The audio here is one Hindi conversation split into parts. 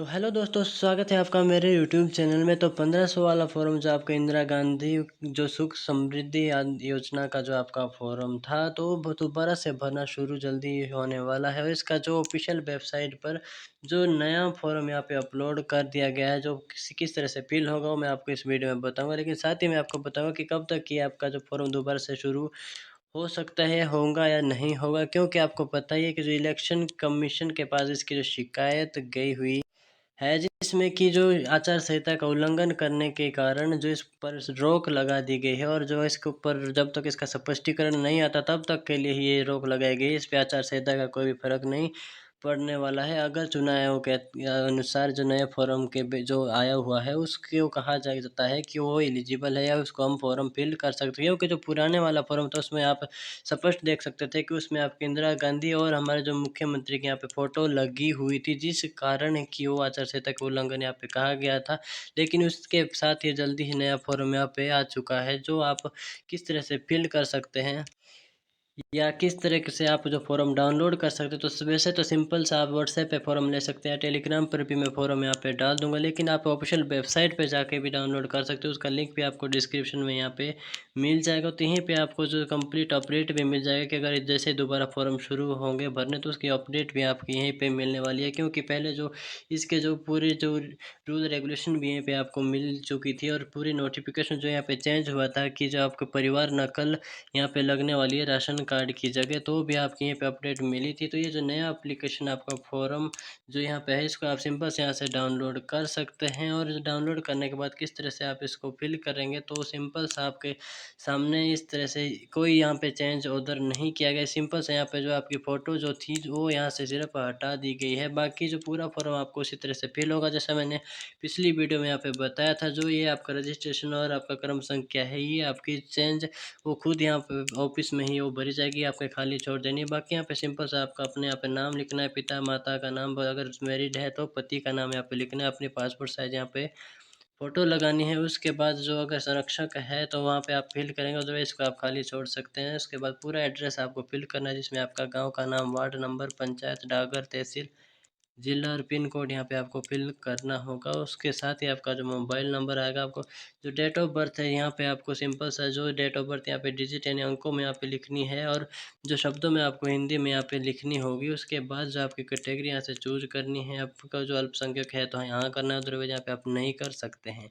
तो हेलो दोस्तों, स्वागत है आपका मेरे यूट्यूब चैनल में। तो 1500 वाला फॉर्म जो आपका इंदिरा गांधी जो सुख समृद्धि योजना का जो आपका फॉर्म था, तो वो दोबारा से भरना शुरू जल्दी होने वाला है। और इसका जो ऑफिशियल वेबसाइट पर जो नया फॉर्म यहाँ पे अपलोड कर दिया गया है, जो किस तरह से फिल होगा वो मैं आपको इस वीडियो में बताऊंगा। लेकिन साथ ही मैं आपको बताऊंगा कि कब तक ये आपका जो फॉर्म दोबारा से शुरू हो सकता है, होगा या नहीं होगा। क्योंकि आपको पता ही है कि जो इलेक्शन कमीशन के पास इसकी जो शिकायत गई हुई है, जिसमें कि जो आचार संहिता का उल्लंघन करने के कारण जो इस पर रोक लगा दी गई है, और जो इसके ऊपर जब तक इसका स्पष्टीकरण नहीं आता तब तक के लिए ही ये रोक लगाई गई है। इस पे आचार संहिता का कोई भी फर्क नहीं पड़ने वाला है। अगर चुनाव आयोग के अनुसार जो नए फॉर्म के जो आया हुआ है उसको कहा जाता है कि वो एलिजिबल है या उसको हम फॉर्म फिल कर सकते हैं। क्योंकि जो पुराने वाला फॉर्म था उसमें आप स्पष्ट देख सकते थे कि उसमें आपकी इंदिरा गांधी और हमारे जो मुख्यमंत्री की यहाँ पे फ़ोटो लगी हुई थी, जिस कारण कि वो आचार संहिता का उल्लंघन यहाँ पे कहा गया था। लेकिन उसके साथ ही जल्दी ही नया फॉर्म यहाँ पे आ चुका है, जो आप किस तरह से फिल कर सकते हैं या किस तरीके से आप जो फॉर्म डाउनलोड कर सकते हैं। तो वैसे तो सिंपल सा आप व्हाट्सएप पे फॉर्म ले सकते हैं, टेलीग्राम पर भी मैं फॉर्म यहाँ पे डाल दूंगा। लेकिन आप ऑफिशियल वेबसाइट पे जाके भी डाउनलोड कर सकते हो, उसका लिंक भी आपको डिस्क्रिप्शन में यहाँ पे मिल जाएगा। तो यहीं पे आपको जो कंप्लीट अपडेट भी मिल जाएगा कि अगर जैसे दोबारा फॉर्म शुरू होंगे भरने तो उसकी अपडेट भी आपकी यहीं पर मिलने वाली है। क्योंकि पहले जो इसके जो पूरे जो रूल रेगुलेशन भी यहीं पर आपको मिल चुकी थी, और पूरी नोटिफिकेशन जो यहाँ पे चेंज हुआ था कि जो आपको परिवार नकल यहाँ पे लगने वाली है राशन कार्ड की जगह, तो भी आपकी यहाँ पे अपडेट मिली थी। तो ये जो नया एप्लीकेशन आपका फॉर्म जो यहाँ पे है, इसको आप सिंपल से यहाँ से डाउनलोड कर सकते हैं। और डाउनलोड करने के बाद किस तरह से आप इसको फिल करेंगे, तो सिंपल सा आपके सामने इस तरह से कोई यहाँ पे चेंज उधर नहीं किया गया। सिंपल से यहाँ पे जो आपकी फ़ोटो जो थी वो यहाँ से सिर्फ हटा दी गई है। बाकी जो पूरा फॉर्म आपको उसी तरह से फिल होगा जैसा मैंने पिछली वीडियो में यहाँ पे बताया था। जो ये आपका रजिस्ट्रेशन और आपका क्रम संख्या है, ये आपकी चेंज वो खुद यहाँ पे ऑफिस में ही वो भरी जाएगी, आपको खाली छोड़ देनी है। बाकी यहाँ पे सिंपल सा आपका अपने यहाँ पे नाम लिखना है, पिता माता का नाम, अगर मैरिड है तो पति का नाम यहाँ पे लिखना है, अपनी पासपोर्ट साइज यहाँ पे फ़ोटो लगानी है। उसके बाद जो अगर संरक्षक है तो वहाँ पे आप फिल करेंगे, अदरवाइज़ इसको आप खाली छोड़ सकते हैं। उसके बाद पूरा एड्रेस आपको फिल करना है, जिसमें आपका गाँव का नाम, वार्ड नंबर, पंचायत, डाकघर, तहसील, जिला और पिन कोड यहाँ पे आपको फिल करना होगा। उसके साथ ही आपका जो मोबाइल नंबर आएगा, आपको जो डेट ऑफ बर्थ है यहाँ पे आपको सिंपल सा जो डेट ऑफ बर्थ यहाँ पे डिजिट यानी अंकों में यहाँ पे लिखनी है, और जो शब्दों में आपको हिंदी में यहाँ पे लिखनी होगी। उसके बाद जो आपकी कैटेगरी यहाँ से चूज करनी है, आपका जो अल्पसंख्यक है तो यहाँ करना है, अदरवाइज यहाँ पे आप नहीं कर सकते हैं।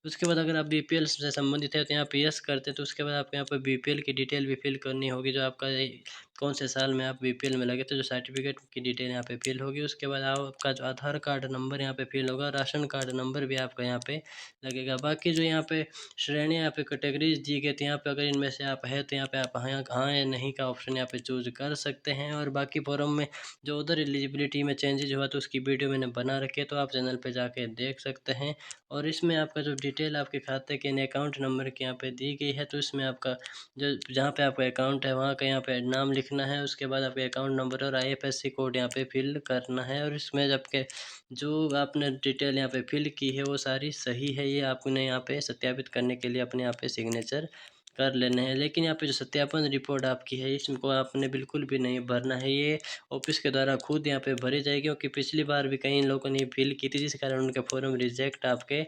उसके बाद अगर आप बीपीएल से संबंधित है तो यहाँ पे यस करते हैं। तो उसके बाद आपको यहाँ पर बीपीएल की डिटेल भी फिल करनी होगी, जो आपका कौन से साल में आप बीपीएल में लगे थे, जो सर्टिफिकेट की डिटेल यहाँ पे फिल होगी। उसके बाद आपका जो आधार कार्ड नंबर यहाँ पे फिल होगा, राशन कार्ड नंबर भी आपका यहाँ पे लगेगा। बाकी जो यहाँ पे श्रेणी यहाँ पे कैटेगरीज दी गई थी, यहाँ पे अगर इनमें से आप है तो यहाँ पे आप हाँ या नहीं का ऑप्शन यहाँ पे चूज कर सकते हैं। और बाकी फॉर्म में जो उधर एलिजिबिलिटी में चेंजेज हुआ तो उसकी वीडियो मैंने बना रखी है, तो आप चैनल पे जाके देख सकते हैं। और इसमें आपका जो डिटेल आपके खाते के अकाउंट नंबर की यहाँ पे दी गई है, तो इसमें आपका जो जहाँ पे आपका अकाउंट है वहाँ का यहाँ पे नाम लिखना है। उसके बाद आपके अकाउंट नंबर और आईएफएससी कोड यहाँ पे फिल करना है। और इसमें जब के जो आपने डिटेल यहाँ पे फिल की है वो सारी सही है, ये आपने यहाँ पे सत्यापित करने के लिए अपने यहाँ पे सिग्नेचर कर लेने हैं। लेकिन यहाँ पे जो सत्यापन रिपोर्ट आपकी है, इसको आपने बिल्कुल भी नहीं भरना है, ये ऑफिस के द्वारा खुद यहाँ पे भरी जाएगी। क्योंकि पिछली बार भी कई लोगों ने फिल की थी, जिस कारण उनके फॉर्म रिजेक्ट आपके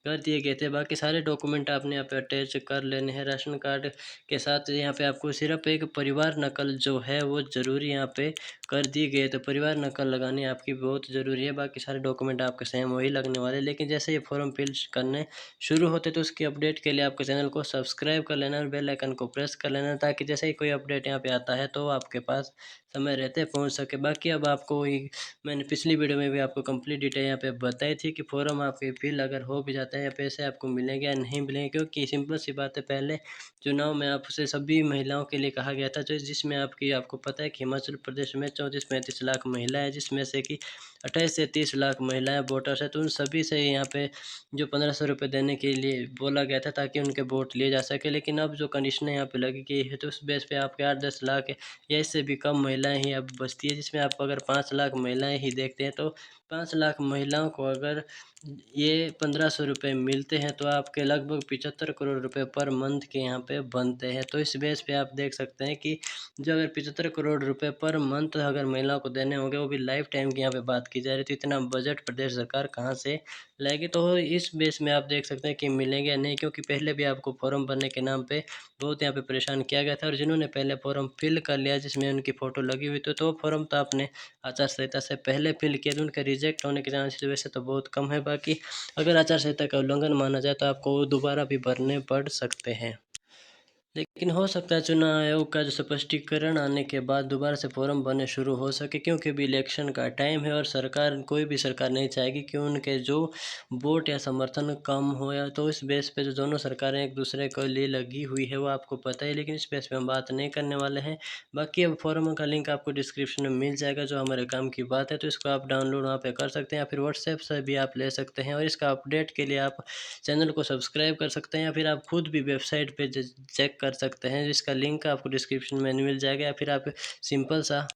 कर दिए गए थे। बाकी सारे डॉक्यूमेंट आपने यहाँ पे अटैच कर लेने हैं राशन कार्ड के साथ। यहाँ पे आपको सिर्फ एक परिवार नकल जो है वो ज़रूरी यहाँ पे कर दी गई है, तो परिवार नकल लगानी आपकी बहुत ज़रूरी है। बाकी सारे डॉक्यूमेंट आपके सेम वही लगने वाले। लेकिन जैसे ये फॉर्म फिल करने शुरू होते तो उसकी अपडेट के लिए आपके चैनल को सब्सक्राइब कर लेना और बेल आइकन को प्रेस कर लेना, ताकि जैसे ही कोई अपडेट यहाँ पे आता है तो आपके पास समय रहते पहुँच सके। बाकी अब आपको मैंने पिछली वीडियो में भी आपको कंप्लीट डिटेल यहाँ पे बताई थी कि फॉर्म आपके फिल अगर हो भी जाता है या पैसे आपको मिलेंगे या नहीं मिलेंगे। क्योंकि सिंपल सी बात है, पहले चुनाव में आपसे सभी महिलाओं के लिए कहा गया था, जो जिसमें आपको पता है कि हिमाचल प्रदेश में 34-35 लाख महिला है, जिसमें से कि 28 से 30 लाख महिलाएं वोटर्स है। तो उन सभी से यहाँ पे जो 1500 रुपये देने के लिए बोला गया था, ताकि उनके वोट लिए जा सके। लेकिन अब जो कंडीशनें यहाँ पे लगी गई है, तो उस बेस पे आपके 8-10 लाख या इससे भी कम महिलाएं ही अब बचती है, जिसमें आप अगर 5 लाख महिलाएं ही देखते हैं तो 5 लाख महिलाओं को अगर ये 1500 रुपये मिलते हैं तो आपके लगभग 75 करोड़ रुपए पर मंथ के यहाँ पे बनते हैं। तो इस बेस पे आप देख सकते हैं कि जो अगर 75 करोड़ रुपए पर मंथ अगर महिलाओं को देने होंगे, वो भी लाइफ टाइम की यहाँ पे बात की जा रही है, तो इतना बजट प्रदेश सरकार कहाँ से लाएगी? तो इस बेस में आप देख सकते हैं कि मिलेंगे या नहीं, क्योंकि पहले भी आपको फॉर्म भरने के नाम पे बहुत यहाँ पे परेशान किया गया था, और जिन्होंने पहले फॉर्म फिल कर लिया जिसमें उनकी फ़ोटो लगी हुई थी, तो वो फॉर्म तो आपने आचार संहिता से पहले फिल किया, तो उनके रिजेक्ट होने के चांसेस वैसे तो बहुत कम है। बाकी अगर आचार संहिता का उल्लंघन माना जाए तो आपको दोबारा भी भरने पड़ सकते हैं। लेकिन हो सकता है चुनाव आयोग का जो स्पष्टीकरण आने के बाद दोबारा से फॉर्म भरने शुरू हो सके, क्योंकि अभी इलेक्शन का टाइम है और सरकार कोई भी सरकार नहीं चाहेगी कि उनके जो वोट या समर्थन कम हो, या तो इस बेस पे जो दोनों सरकारें एक दूसरे के लिए लगी हुई है वो आपको पता है, लेकिन इस बेस पे हम बात नहीं करने वाले हैं। बाकी अब फॉर्म का लिंक आपको डिस्क्रिप्शन में मिल जाएगा, जो हमारे काम की बात है, तो इसको आप डाउनलोड वहाँ पे कर सकते हैं, या फिर व्हाट्सएप से भी आप ले सकते हैं, और इसका अपडेट के लिए आप चैनल को सब्सक्राइब कर सकते हैं, या फिर आप खुद भी वेबसाइट पे चेक कर सकते हैं, जिसका लिंक आपको डिस्क्रिप्शन में मिल जाएगा, या फिर आप सिंपल सा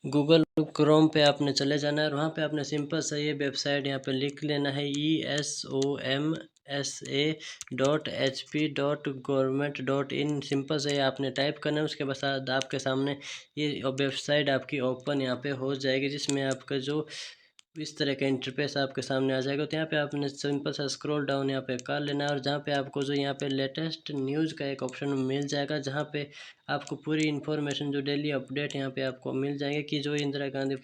गूगल क्रोम पे आपने चले जाना है और वहाँ पे आपने सिंपल सा ये वेबसाइट यहाँ पे लिख लेना है ESOMSA.HP.government.in। सिंपल से ये आपने टाइप करना है, उसके बाद आपके सामने ये वेबसाइट आपकी ओपन यहाँ पे हो जाएगी, जिसमें आपका जो इस तरह का इंटरफेस आपके सामने आ जाएगा। तो यहाँ पे आपने सिंपल सा स्क्रॉल डाउन यहाँ पे कर लेना है, और जहाँ पे आपको जो यहाँ पे लेटेस्ट न्यूज़ का एक ऑप्शन मिल जाएगा, जहाँ पे आपको पूरी इन्फॉर्मेशन जो डेली अपडेट यहाँ पे आपको मिल जाएंगे कि जो इंदिरा गांधी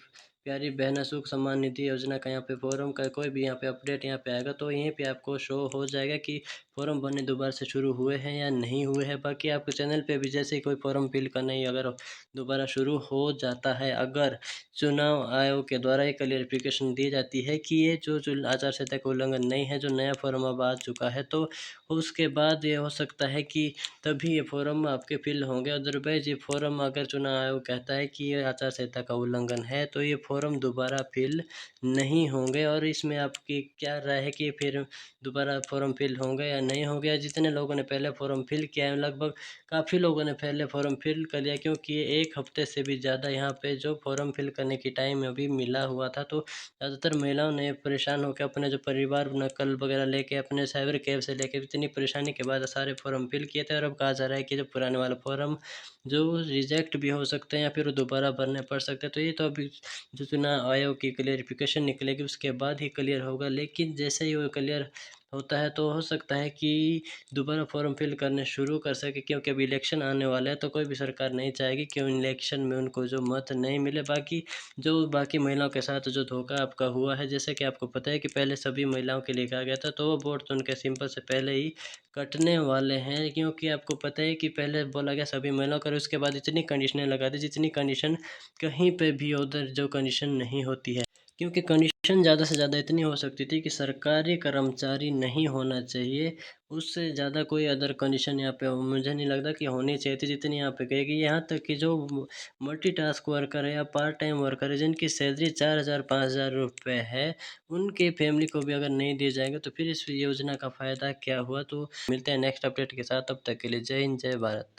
प्यारी बहना सुख सम्मान निधि योजना का यहाँ पे फॉर्म का कोई भी यहाँ पे अपडेट यहाँ पे आएगा, तो यहीं पे आपको शो हो जाएगा कि फॉर्म भरने दोबारा से शुरू हुए हैं या नहीं हुए हैं। बाकी आपके चैनल पे भी जैसे ही कोई फॉर्म फिल करना ही अगर दोबारा शुरू हो जाता है, अगर चुनाव आयोग के द्वारा एक क्लेरिफिकेशन दी जाती है कि ये जो आचार संहिता का उल्लंघन नहीं है, जो नया फॉर्म अब आ चुका है, तो उसके बाद ये हो सकता है कि तभी ये फॉर्म आपके फिल होंगे। अदरवाइज ये फॉर्म अगर चुनाव आयोग कहता है कि ये आचार संहिता का उल्लंघन है, तो ये फॉर्म दोबारा फिल नहीं होंगे। और इसमें आपकी क्या राय है कि फिर दोबारा फॉर्म फिल होंगे या नहीं होंगे? जितने लोगों ने पहले फॉर्म फिल किया है, लगभग काफ़ी लोगों ने पहले फॉर्म फिल कर लिया, क्योंकि ये 1 हफ्ते से भी ज़्यादा यहाँ पे जो फॉर्म फिल करने की टाइम अभी मिला हुआ था, तो ज़्यादातर महिलाओं ने परेशान होकर अपने जो परिवार नकल वगैरह लेके अपने साइबर कैफ़े से लेके इतनी परेशानी के बाद सारे फॉर्म फिल किए थे, और अब कहा जा रहा है कि जो पुराने वाला फॉर्म जो रिजेक्ट भी हो सकते हैं या फिर वो दोबारा भरने पड़ सकते हैं। तो ये तो अभी जो चुनाव आयोग की क्लेरिफिकेशन निकलेगी उसके बाद ही क्लियर होगा, लेकिन जैसे ही वो क्लियर होता है तो हो सकता है कि दोबारा फॉर्म फिल करने शुरू कर सके, क्योंकि अभी इलेक्शन आने वाला है, तो कोई भी सरकार नहीं चाहेगी कि इलेक्शन में उनको जो मत नहीं मिले। बाकी जो बाकी महिलाओं के साथ जो धोखा आपका हुआ है, जैसे कि आपको पता है कि पहले सभी महिलाओं के लिए कहा गया था, तो वो वोट तो उनके सिंपल से पहले ही कटने वाले हैं, क्योंकि आपको पता है कि पहले बोला गया सभी महिलाओं का, उसके बाद इतनी कंडीशनें लगा दी जितनी कंडीशन कहीं पे भी उधर जो कंडीशन नहीं होती है, क्योंकि कंडीशन ज़्यादा से ज़्यादा इतनी हो सकती थी कि सरकारी कर्मचारी नहीं होना चाहिए, उससे ज़्यादा कोई अदर कंडीशन यहाँ पे मुझे नहीं लगता कि होनी चाहिए थी जितनी यहाँ पे कहेगी। यहाँ तक कि जो मल्टीटास्क वर्कर है या पार्ट टाइम वर्कर है जिनकी सैलरी 4000 5000 रुपये है, उनके फैमिली को भी अगर नहीं दिए जाएंगे तो फिर इस योजना का फ़ायदा क्या हुआ? तो मिलते हैं नेक्स्ट अपडेट के साथ, तब तक के लिए जय हिंद, जय भारत।